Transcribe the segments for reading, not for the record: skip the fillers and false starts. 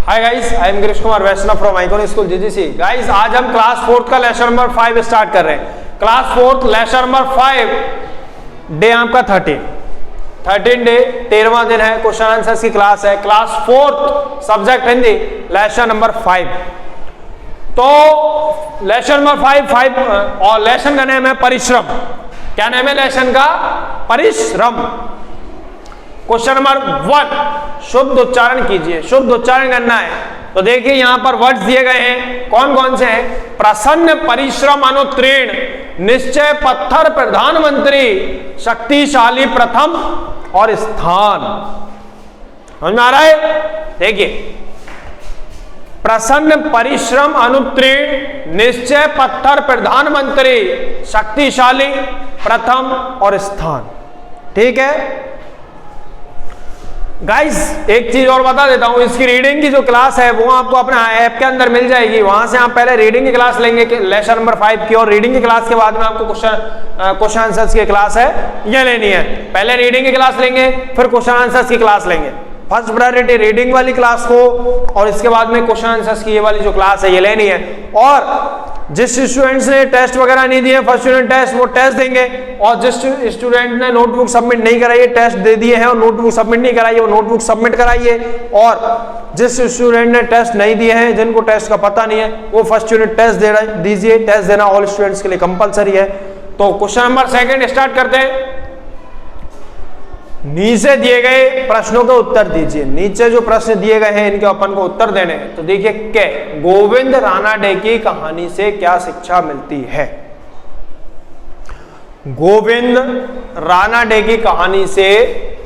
Hi guys, I am Girish Kumar Vaishnav from iconic school GGC. Guys, आज हम class 4 का lecture number 5 start कर रहे हैं। क्लास 4 लेक्चर नंबर 5 डे आपका 13 डे 13वां दिन है। क्वेश्चन आंसर्स की क्लास है। Class 4 subject Hindi, lecture number 5। तो लेक्चर नंबर 5 और लेसन का नेम है परिश्रम। क्या नेम है लेसन का? परिश्रम। क्वेश्चन नंबर 1, शुद्ध उच्चारण कीजिए। शुद्ध उच्चारण करना है। तो देखिए यहां पर वर्ड्स दिए गए हैं। कौन कौन से हैं? प्रसन्न, परिश्रम, अनुत्तीर्ण, निश्चय, पत्थर, प्रधानमंत्री, शक्तिशाली, प्रथम और स्थान। समझ में आ रहा है? देखिए, प्रसन्न, परिश्रम, अनुत्तीर्ण, निश्चय, पत्थर, प्रधानमंत्री, शक्तिशाली, प्रथम और स्थान। ठीक है गाइस, एक चीज और बता देता हूं, इसकी रीडिंग की जो क्लास है वो आपको अपने ऐप के अंदर मिल जाएगी। वहां से आप पहले रीडिंग की क्लास लेंगे लेक्चर नंबर 5 की, और रीडिंग की क्लास के बाद में आपको क्वेश्चन आंसर्स की क्लास है ये लेनी है। पहले रीडिंग की क्लास लेंगे, फिर क्वेश्चन आंसर्स की क्लास लेंगे। फर्स्ट प्रायोरिटी रीडिंग वाली क्लास को, और इसके बाद में क्वेश्चन आंसर्स की ये वाली जो क्लास है ये लेनी है। और जिस स्टूडेंट्स ने टेस्ट वगैरह नहीं दिए फर्स्ट यूनिट टेस्ट, वो टेस्ट देंगे। और जिस स्टूडेंट ने नोटबुक सबमिट नहीं कराई, टेस्ट दे दिए हैं और नोटबुक सबमिट नहीं कराई, वो नोटबुक सबमिट कराइए। और जिस स्टूडेंट ने टेस्ट नहीं दिए हैं, जिनको टेस्ट का पता नहीं है, वो फर्स्ट यूनिट टेस्ट दीजिए। टेस्ट देना ऑल स्टूडेंट्स के लिए कंपलसरी है। तो क्वेश्चन नंबर 2 स्टार्ट करते हैं। नीचे दिए गए प्रश्नों के उत्तर दीजिए। नीचे जो प्रश्न दिए गए हैं इनके अपन को उत्तर देने हैं। तो देखिए, के गोविंद रानाडे की कहानी से क्या शिक्षा मिलती है? गोविंद रानाडे की कहानी से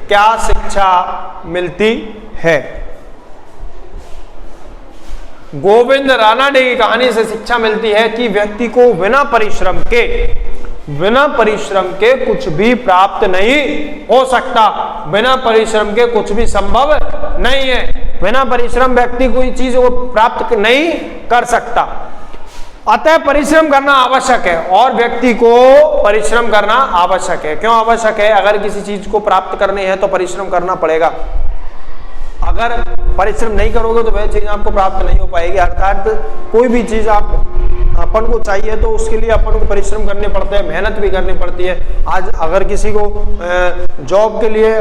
क्या शिक्षा मिलती है? गोविंद रानाडे की कहानी से शिक्षा मिलती है कि व्यक्ति को बिना परिश्रम के कुछ भी प्राप्त नहीं हो सकता। बिना परिश्रम के कुछ भी संभव नहीं है। बिना परिश्रम व्यक्ति कोई चीज को प्राप्त नहीं कर सकता। अतः परिश्रम करना आवश्यक है, और व्यक्ति को परिश्रम करना आवश्यक है। क्यों आवश्यक है? अगर किसी चीज को प्राप्त करनी है तो परिश्रम करना पड़ेगा। अगर परिश्रम नहीं करोगे तो वह चीज आपको प्राप्त नहीं हो पाएगी। अर्थात कोई भी चीज अपन को चाहिए तो उसके लिए अपन को परिश्रम करने पड़ते हैं, मेहनत भी करनी पड़ती है। आज अगर किसी को जॉब के लिए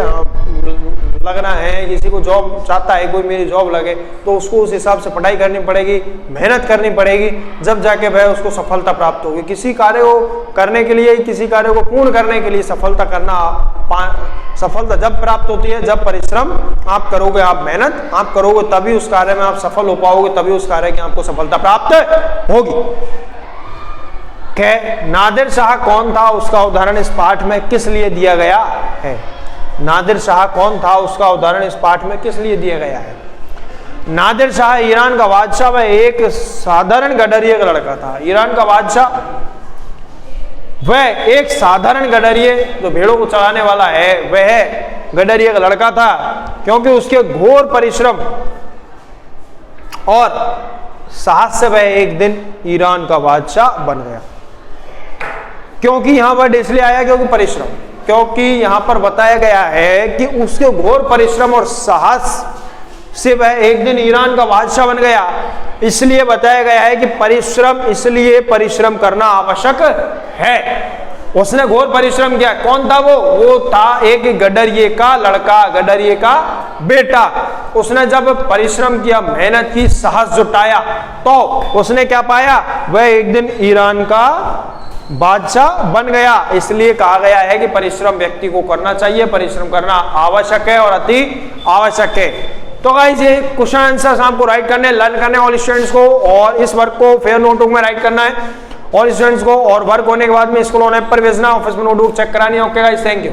लगना है, किसी को जॉब चाहता है, कोई मेरी जॉब लगे, तो उसको उस हिसाब से पढ़ाई करनी पड़ेगी, मेहनत करनी पड़ेगी, जब जाके वह उसको सफलता प्राप्त होगी। किसी कार्य को करने के लिए, किसी कार्य को पूर्ण करने के लिए सफलता जब प्राप्त होती है जब परिश्रम आप करोगे, आप मेहनत आप करोगे, तभी उस कार्य में आप सफल हो पाओगे, तभी उस कार्य की आपको सफलता प्राप्त होगी। नादिर शाह कौन था, उसका उदाहरण इस पाठ में किस लिए दिया गया है? नादिर शाह कौन था, उसका उदाहरण इस पाठ में किस लिए दिया गया है? नादिर शाह ईरान का बादशाह वह एक साधारण गडरिये का लड़का था। ईरान का बादशाह वह एक साधारण गडरिये, जो भेड़ों को चलाने वाला है, वह गडरिये का लड़का था। क्योंकि उसके घोर परिश्रम और साहस से वह एक दिन ईरान का बादशाह बन गया। क्योंकि यहां पर इसलिए आया क्योंकि यहां पर बताया गया है कि उसके घोर परिश्रम और साहस से वह एक दिन ईरान का बादशाह बन गया। इसलिए बताया गया है कि परिश्रम करना आवश्यक है। उसने घोर परिश्रम किया। कौन था वो था एक गडरिये का लड़का, गडरिये का बेटा। उसने जब परिश्रम किया, मेहनत की, साहस जुटाया, तो उसने क्या पाया? वह एक दिन ईरान का बादशाह बन गया। इसलिए कहा गया है कि परिश्रम व्यक्ति को करना चाहिए, परिश्रम करना आवश्यक है और अति आवश्यक है। तो गाइस, ये क्वेश्चन आंसर्स आपको राइट करने, लर्न करने ऑल स्टूडेंट्स को, और इस वर्क को फेयर नोटबुक में राइट करना है ऑल स्टूडेंट्स को, और वर्क होने के बाद में स्कूल ऑन ऐप पर भेजना, ऑफिस में नोटबुक चेक करानी है। Okay guys, thank you.